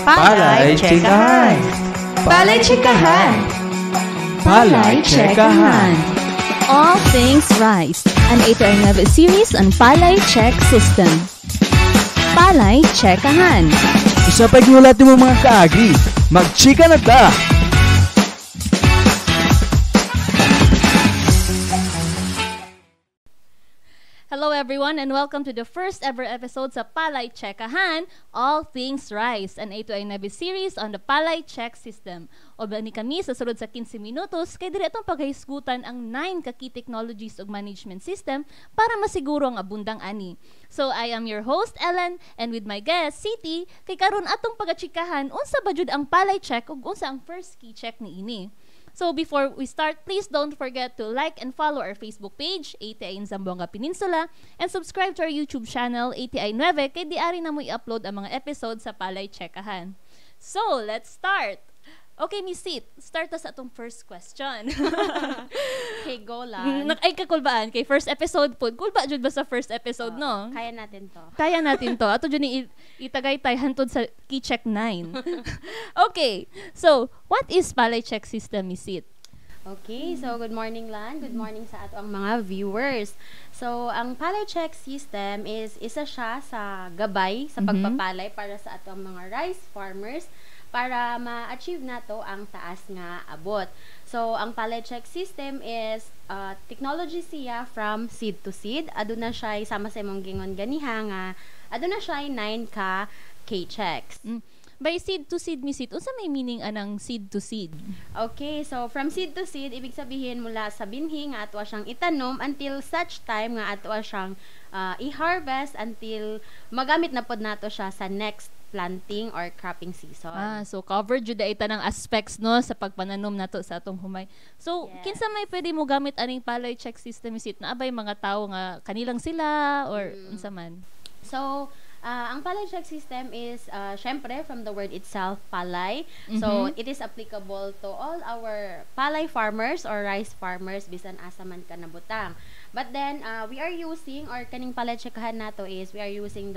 Palay Chekahan! Palay Chekahan! Palay Chekahan! All Things Rice, an 8-9 series on Palay Check System. Palay Chekahan. Sa pagnulat mo mga kaagi, magchika na ta! Hello everyone and welcome to the first ever episode sa Palay Chekahan, All Things Rice, an 8-9 series on the Palay Check System. O ba ni kami sa sulod sa 15 minutos kay dire atong paghisgutan ang 9 ka key technologies ug management system para masiguro ang abundang ani. So I am your host Ellen and with my guest City kay karon atong pagachikahan unsa ba jud ang Palay Check ug unsa ang first key check niini. So before we start, please don't forget to like and follow our Facebook page, ATI in Zamboanga Peninsula, and subscribe to our YouTube channel, ATI 9, kay diari na mo i-upload ang mga episodes sa Palay Chekahan. So, let's start! Okay, Miss Sit, start us atong first question. Okay, go lang. Ay, kakulbaan. Kay first episode po. Kulba jud ba sa first episode, no? Kaya natin to. Kaya natin to. Ato dyan itagay-tay hantod sa key check 9. Okay. So, what is Palay Check System, Miss Sit? Okay, so good morning lang. Good morning sa ato ang mga viewers. So, ang Palay Check System is isa siya sa gabay sa pagpapalay para sa ato ang mga rice farmers para ma-achieve nato ang taas nga abot. So, ang Palay Check System is technology siya from seed to seed. Aduna siya sama sa imong gingon ganiha nga aduna siya 9 ka K-checks. By seed to seed, Miss Sit, unsa may meaning anang seed to seed? Okay, so from seed to seed, ibig sabihin mula sa binhi nga ato siyang itanom until such time nga ato siyang i-harvest until magamit na pod nato siya sa next planting or cropping season. So covered jud ay tanang aspects no sa pagpananom nato sa atong humay. So kinsa may pwede mo gamit aning Palay Check System, Miss Sit? Naabay mga tawo nga kanilang sila or unsa man? So ang Palay Check System is syempre from the word itself, palay. So it is applicable to all our palay farmers or rice farmers bisan asa man ka nabutang. But then we are using or kaning Palay Checkahan nato is we are using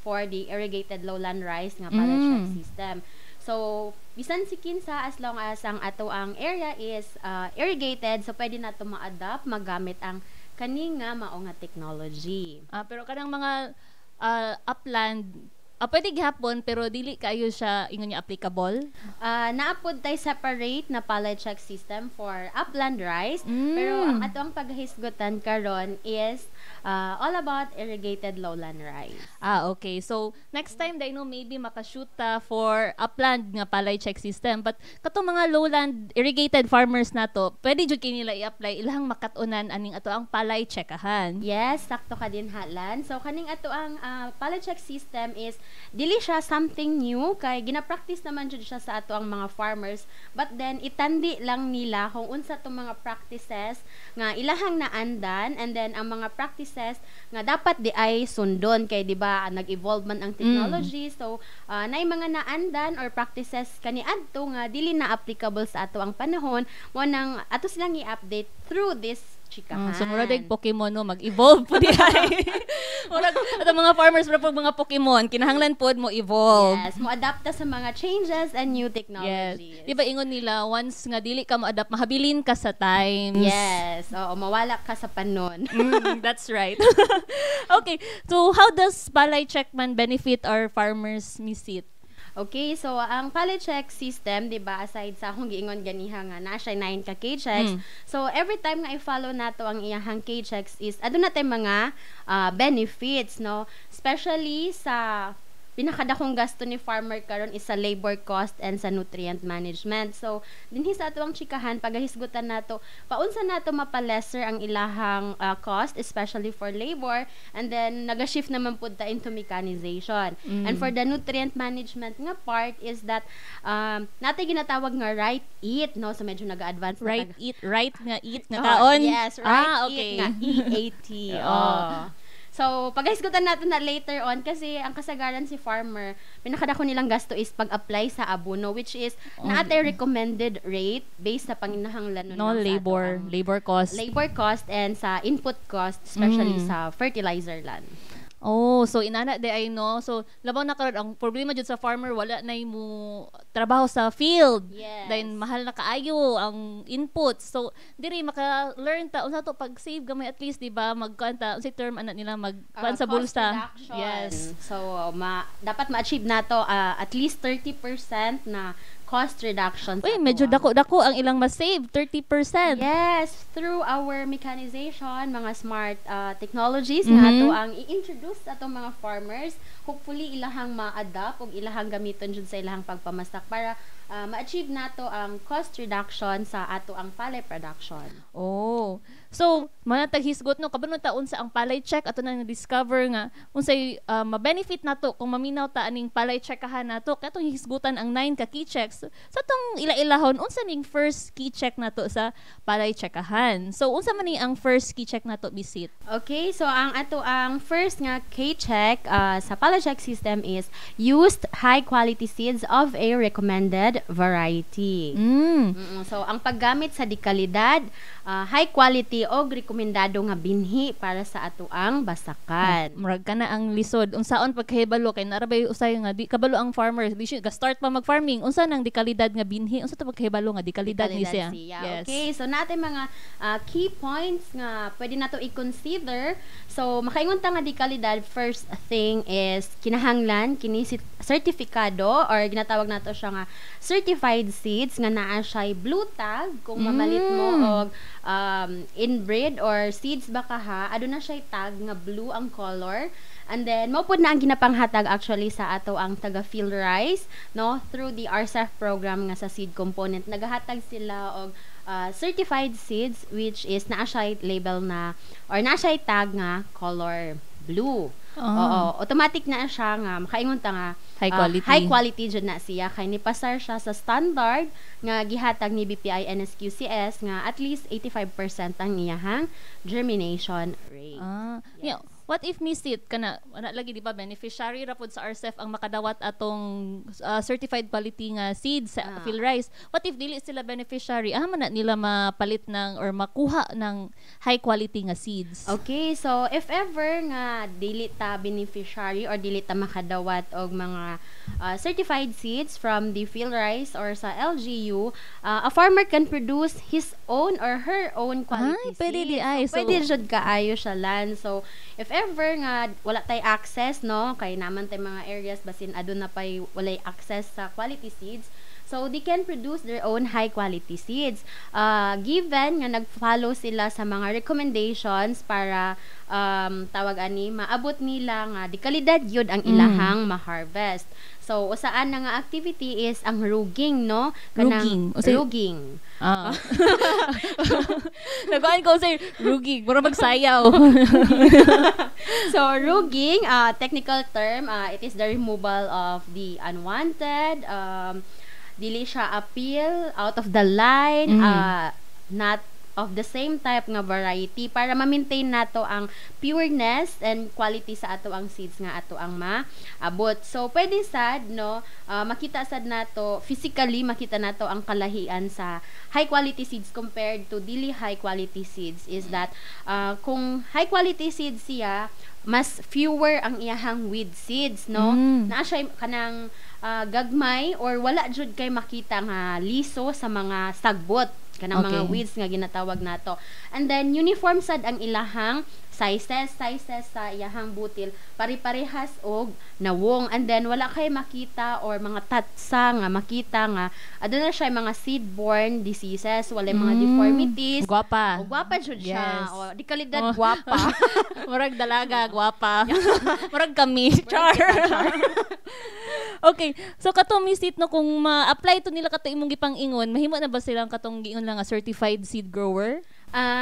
for the irrigated lowland rice nga Palay Check System. So bisan si kinsa as long as ang ato ang area is irrigated, so pwede nato ma-adapt magamit ang kani nga mao nga technology. Pero kanang mga upland pwede gihapon pero dili kayo siya ingon niya applicable. Naapod tay separate na Palay Check System for upland rice, pero ang atong paghisgutan karon is all about irrigated lowland rice. Okay. So next time dai no maybe makashoot for upland nga Palay Check System, but katong mga lowland irrigated farmers nato, pwede jud kay nila i-apply ilahang makatunan aning ato ang Palay Checkahan. Yes, sakto ka din halan. So kaning ato ang Palay Check System is dili siya something new kay gina-practice naman jud siya sa ato ang mga farmers, but then itandi lang nila kung unsa tong mga practices nga ilahang naandan and then ang mga practices nga dapat di ay sundon kay di ba nag-evolve man ang technology. So nay mga naandan or practices kaniadto nga dili na applicable sa ato ang panahon mo nang ato silang i-update through this chikahan. So mura dig Pokemon no mag-evolve po di ay. Mura ato mga farmers mura pag mga Pokemon kinahanglan pod mo evolve. Yes, mo adapt sa mga changes and new technologies. Yes. Di ba ingon nila once nga dili ka mo-adapt mahabilin ka sa times. Yes. Oo, mawala ka sa panon. That's right. Okay. So how does Palay Check man benefit our farmers, Miss Sit? Okay, so ang Palay Check System, 'di ba, aside sa akong giingon ganiha nga na siya 9 ka K-checks. So every time nga i-follow nato ang iyahang K-checks is aduna tay mga benefits, no? Especially sa pinakadakong gasto ni farmer karon is sa labor cost and sa nutrient management. So dinhi sa ato ang chikahan pagahisgutan nato paunsa nato mapalesser ang ilahang cost especially for labor, and then naga-shift naman pud ta into mechanization. And for the nutrient management nga part is that natay ginatawag nga right eat, no? So medyo naga-advance right eat nga kaon. Yes, right okay. eat nga EAT. So, paghisgutan natin na later on kasi ang kasagaran si farmer, pinakadako nilang gasto is pag-apply sa abono, which is naatay recommended rate based sa panginahanglan no labor cost and sa input cost, especially sa fertilizer land. Oh, so inana de ay no. So labaw na karon ang problema jud sa farmer wala na mo trabaho sa field. Yes. Then mahal na kaayo ang inputs. So diri maka-learn ta unsa to pag save gamay at least di ba magkanta unsay term ana nila magkuan sa Cost bulsa. reduction. Yes. So, dapat ma-achieve nato at least 30% na cost reduction. sa Uy, medyo ato ang- dako-dako ang ilang ma-save, 30%. Yes, through our mechanization, mga smart technologies nga ato ang i-introduce sa atong mga farmers, hopefully ilahang ma-adapt ug ilahang gamiton jud sa ilahang pagpamasak para ma-achieve nato ang cost reduction sa ato ang palay production. Oh. So, manatag hisgot no kabano ta unsa ang palay check ato na discover nga unsay ma-benefit nato kung maminaw ta aning palay checkahan nato katong hisgutan ang 9 ka key checks sa tong ila-ilahon unsa ning first key check nato sa palay checkahan. So, unsa man ni ang first key check nato bisit? Okay, so ang ato ang first nga K-check sa palay check system is used high quality seeds of a recommended variety. So ang paggamit sa dekalidad, high quality o rekomendado nga binhi para sa ato ang basakan. Murag ka na ang lisod unsaon pagkahibalo kay narabay usay nga di kabalo ang farmer di siya ga-start pa mag-farming unsa nang dekalidad nga binhi unsa to pagkahibalo nga dekalidad ni siya. Yes. Okay, so natin mga key points nga pwede nato i-consider. So makaingon ta nga dekalidad, first thing is kinahanglan kini sertifikado or ginatawag nato siya nga certified seeds nga naa siya blue tag kung mamalit mo og inbreed or seeds baka ha aduna siya tag nga blue ang color. And then, maupod na ang ginapanghatag actually sa ato ang taga Field Rice, no? Through the RCEF program nga sa seed component. Nagahatag sila og certified seeds which is naa siya label na or naa siya tag nga color blue. Oo, automatic na siya nga makaingon ta nga High quality. High quality jud na siya kay nipasar siya sa standard nga gihatag ni BPI NSQCS nga at least 85% ang iyahang germination rate. Yeah. What if misit kana wala lagi di ba beneficiary ra pod sa RCEF ang makadawat atong certified quality nga seeds sa Field Rice. What if dili sila beneficiary? Man na nila mapalit ng or makuha ng high quality nga seeds. Okay, so if ever nga dili ta beneficiary or dili ta makadawat og mga certified seeds from the Field Rice or sa LGU, a farmer can produce his own or her own quality pwede seeds. di ay. So, pwede jud kaayo siya lan. So if ever nga wala tay access no kay naman tay mga areas basin aduna pay walay access sa quality seeds, so they can produce their own high quality seeds given nga nag-follow sila sa mga recommendations para tawag ani maabot nila nga dekalidad yun ang ilahang ma-harvest. So usaan na nga activity is ang rugging no Rugging. Rugging. Nagaan ko sa rugging, mura magsayaw. So rugging, technical term, it is the removal of the unwanted, dili siya appeal, out of the line, not of the same type nga variety para ma-maintain nato ang pureness and quality sa ato ang seeds nga ato ang maabot. So pwede sad no makita sad nato physically, makita nato ang kalahian sa high quality seeds compared to dili high quality seeds is that kung high quality seeds siya mas fewer ang iyahang weed seeds no naa siya kanang gagmay or wala jud kay makita nga liso sa mga sagbot kanang mga weeds nga ginatawag nato. And then uniform sad ang ilahang sizes sa iyahang butil pari-parehas og nawong, and then wala kay makita or mga tatsa nga makita nga aduna siya mga seed-borne diseases, wala mga deformities. Gwapa. O gwapa jud siya. Yes. O di kalidad gwapa. Murag dalaga, gwapa. Murag kami. Char. Okay, so katong misit no kung ma-apply to nila kato imong gipang-ingon, mahimo na ba silang katong giingon lang nga certified seed grower?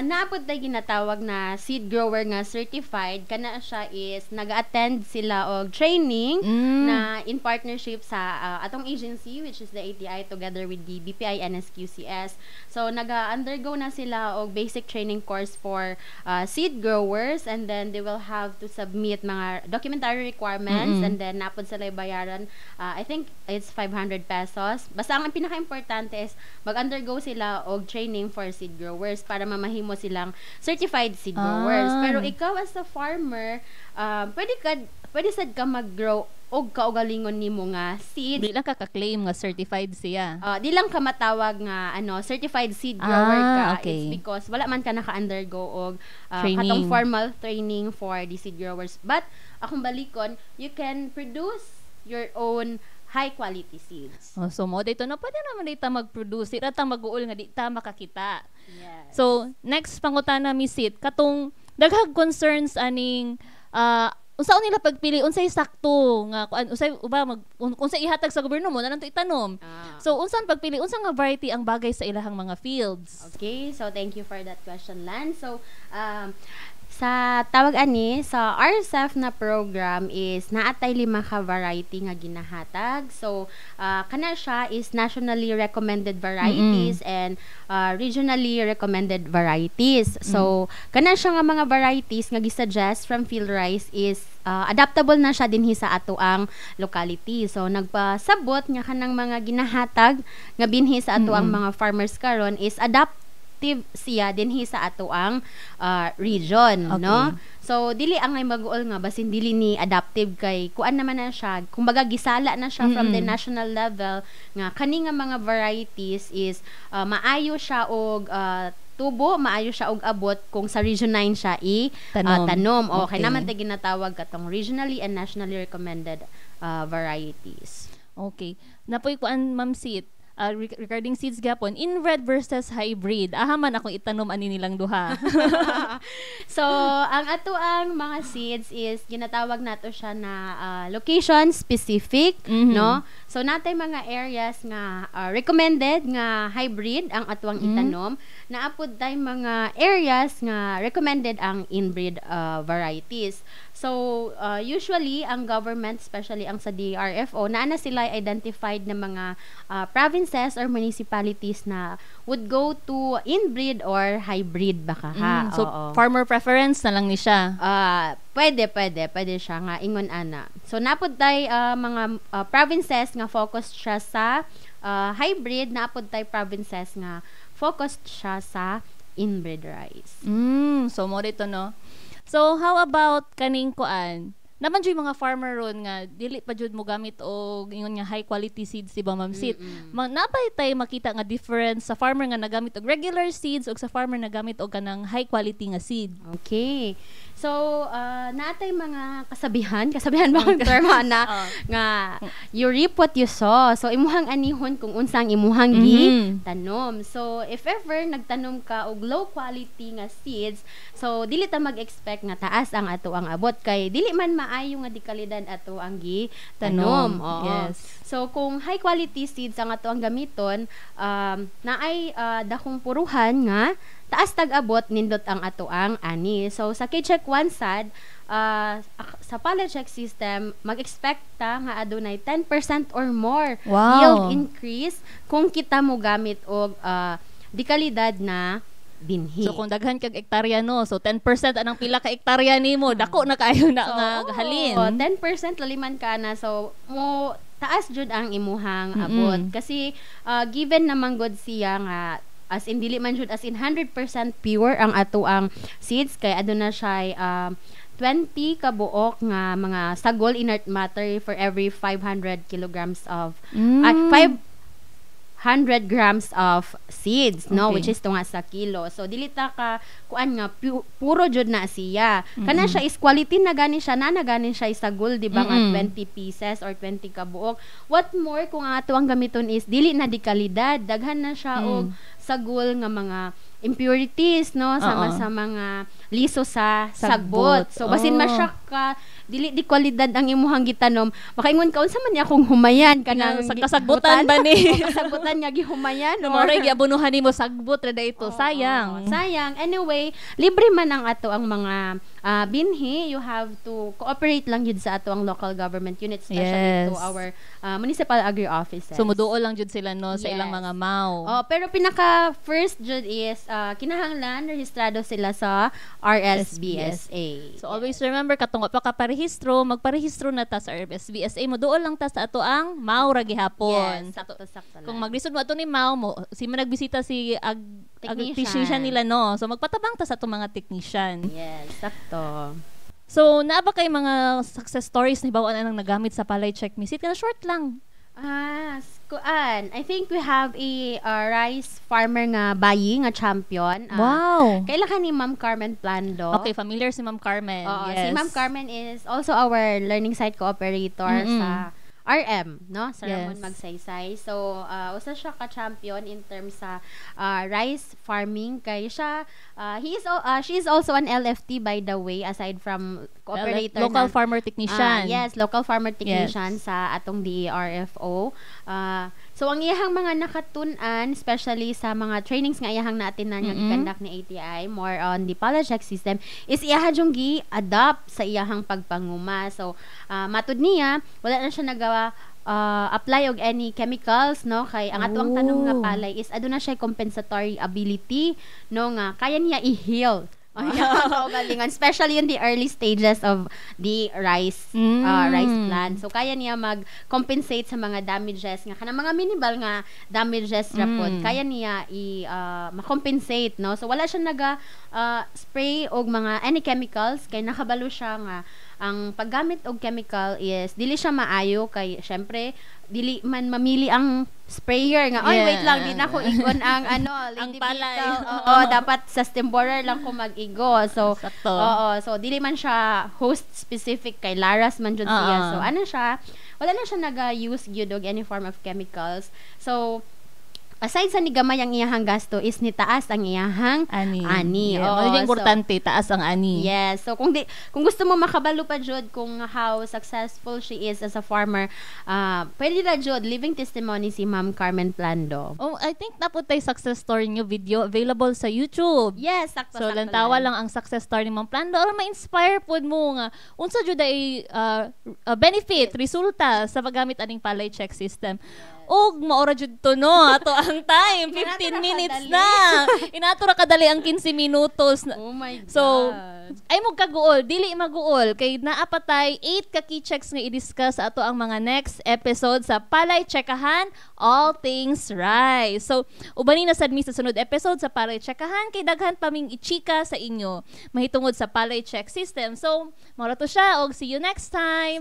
Naapod tayo ginatawag na seed grower nga certified, kana siya is nag-attend sila og training na in partnership sa atong agency which is the ATI together with the BPI NSQCS. So naga-undergo na sila og basic training course for seed growers, and then they will have to submit mga documentary requirements, and then napod sila bayaran I think it's 500 pesos. Basta ang pinaka-importante is mag-undergo sila og training for seed growers para mamahimo silang certified seed growers. Pero ikaw as a farmer, pwede sad ka mag-grow og kaugalingon nimo nga seeds. Di lang ka-claim nga certified siya. Di lang ka matawag nga certified seed grower ka. Okay. It's because wala man ka naka-undergo og Training. katong formal training for the seed growers. But akong balikon, you can produce your own high quality seeds. So mo dito na pwede naman dito mag-produce, ita mag-uol nga di ta makakita. Yes. So next pangutana mi Sid, katong daghang concerns aning unsaon nila pagpili unsay sakto nga unsay unsay ihatag sa gobyerno mo na to itanom. So unsan pagpili unsang nga variety ang bagay sa ilahang mga fields? Okay, so thank you for that question, Lan. So sa tawag ani sa RSF na program is naatay 5 ka variety nga ginahatag. So kana siya is nationally recommended varieties and regionally recommended varieties. So kana siya nga mga varieties nga gisuggest from FieldRice is adaptable na siya dinhi sa ato ang locality. So nagpasabot nga kanang mga ginahatag nga binhi sa ato ang mga farmers karon is siya dinhi sa ato ang region, no? So dili ang ay mag-uol nga basin dili ni adaptive kay kuan naman na siya, kumbaga gisala na siya from the national level nga kani nga mga varieties is maayo siya og tubo, maayo siya og abot kung sa region 9 siya tanom. Okay naman tay ginatawag katong regionally and nationally recommended varieties. Okay. Napoy kuan Ma'am Sit, regarding seeds gapon, inbred versus hybrid. Man akong itanom ani nilang duha. So, ang ato ang mga seeds is ginatawag nato siya na location specific, no? So natay mga areas nga recommended nga hybrid ang ato ang itanom, naapod tay mga areas nga recommended ang inbred varieties. So, usually, ang government, especially ang sa DRFO, na sila identified na mga provinces or municipalities na would go to inbreed or hybrid baka ha. So, farmer preference na lang ni siya. Pwede siya nga ingon ana. So, napod tay mga provinces nga focused siya sa hybrid, napod tay provinces nga focused siya sa inbred rice. So, mo dito, no? So, how about kaning kuan? Naman jud mga farmer ron nga dili pa jud mo gamit og ingon nga high quality seeds di ba Ma'am Sit? Napay tay makita nga difference sa farmer nga nagamit og regular seeds ug sa farmer nagamit og kanang high quality nga seed. Okay. So, natay mga kasabihan ba ang term na nga you reap what you sow. So, imuhang anihon kung unsang imuhang tanom. So, if ever nagtanom ka og low quality nga seeds, so dili ta mag-expect nga taas ang ato ang abot kay dili man maayo nga di kalidad ato ang tanom. Yes. So, kung high quality seeds ang ato ang gamiton, naay dakong puruhan nga taas tag-abot nindot ang ato ang ani. So sa K-Check 1 sad sa pallet check system mag-expect ta nga adunay 10% or more yield increase kung kita mo gamit og di kalidad na binhi. So kung daghan kag ektarya no, so 10% anang pila ka ektarya nimo, dako na kayo na nga halin. 10% laliman ka na, so mo taas jud ang imuhang abot kasi given naman god siya nga as in dili man jud as in 100% pure ang ato ang seeds kay aduna siya 20 ka buok nga mga sagol inert matter for every 500 kilograms of 500 grams of seeds, no, which is tunga sa kilo. So dili ta ka kuan nga puro jud na siya. Kana siya is quality na gani siya, na gani siya sagol di ba nga 20 pieces or 20 ka buok. What more kung ang ato ang gamiton is dili na di kalidad, daghan na siya og sagol nga mga impurities, no, sama sa mga liso sa sagbot. So basin masyak ka dili di kwalidad ang imuhang gitanom, makaingon ka unsa man niya kung humayan kanang kasagbutan ba ni kasagbutan nga gihumayan or giabunuhan nimo sagbot ra ito, sayang. Sayang. Anyway, libre man ang ato ang mga binhi. You have to cooperate lang jud sa ato ang local government units, especially to our municipal agri offices. So muduol lang jud sila no sa ilang mga MAU. Pero pinaka first jud is kinahanglan rehistrado sila sa RSBSA. So always remember katong pa ka parehistro, magparehistro na ta sa RSBSA mo duol lang ta sa ato ang Mao ra gihapon. Yes, sakto-sakto lang. Kung maglisod mo ato ni Mao mo, si nagbisita si technician nila no. So magpatabang ta sa ato mga technician. Yes, sakto. So naa ba kay mga success stories na bawaan nang nagamit sa Palay Check Visit kana short lang. I think we have a rice farmer nga bayi nga champion. Wow. Kaila ka ni Ma'am Carmen Plando. Okay, familiar si Ma'am Carmen. Oo, yes. si Ma'am Carmen is also our learning site cooperator sa RM, no? Sa Ramon Magsaysay. So, usa siya ka-champion in terms sa rice farming. Kaya siya, she is also an LFT by the way, aside from cooperator. Local farmer technician. Yes, local farmer technician sa atong DRFO. So, ang iyahang mga nakatun-an, especially sa mga trainings nga iyahang natin na i-conduct ni ATI, more on the Palay Check system, is iyahang yung gi-adapt sa iyahang pagpanguma. So, matud niya, wala na siya apply og any chemicals, no? Kay ang ato ang tanong nga palay is aduna siya compensatory ability, no, nga kaya niya i-heal. Galingan, especially in the early stages of the rice plant. So kaya niya mag-compensate sa mga damages nga kanang mga minimal nga damages rapod. Kaya niya ma-compensate, no? So wala siya spray og mga any chemicals kay nakabalo siya nga ang paggamit og chemical is dili siya maayo kay syempre dili man mamili ang sprayer nga oy wait lang di na ko igon ang ang palay. Dapat sa stemborer lang ko mag-igo. So so dili man siya host specific kay Laras man jud siya. So wala na siya naga-use gyud og any form of chemicals. So aside sa ni gamay ang iyahang gasto is ni taas ang iyahang ani. Oo, importante taas ang ani. Yes. So kung gusto mo makabalo pa jud kung how successful she is as a farmer, pwede ra jud living testimony si Ma'am Carmen Plando. Oh, I think naputay success story niyo video available sa YouTube. Yes, sakto. So lantawa lang ang success story ni Ma'am Plando or ma-inspire pud mo nga unsa jud ay benefit resulta sa paggamit aning Palay Check system. Og maora jud to no ato ang time 15 minutes na inato ra kadali ang 15 minutos na. Oh my God. So ay mo kaguol dili maguol kay naa patay 8 ka key checks nga i-discuss ato ang mga next episode sa Palay Checkahan All Things Rice. So ubani na sad mi sa sunod episode sa Palay Checkahan kay daghan pa ming ichika sa inyo mahitungod sa Palay Check system. So mao ra to siya og see you next time.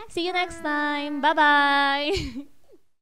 See you next time. Bye bye.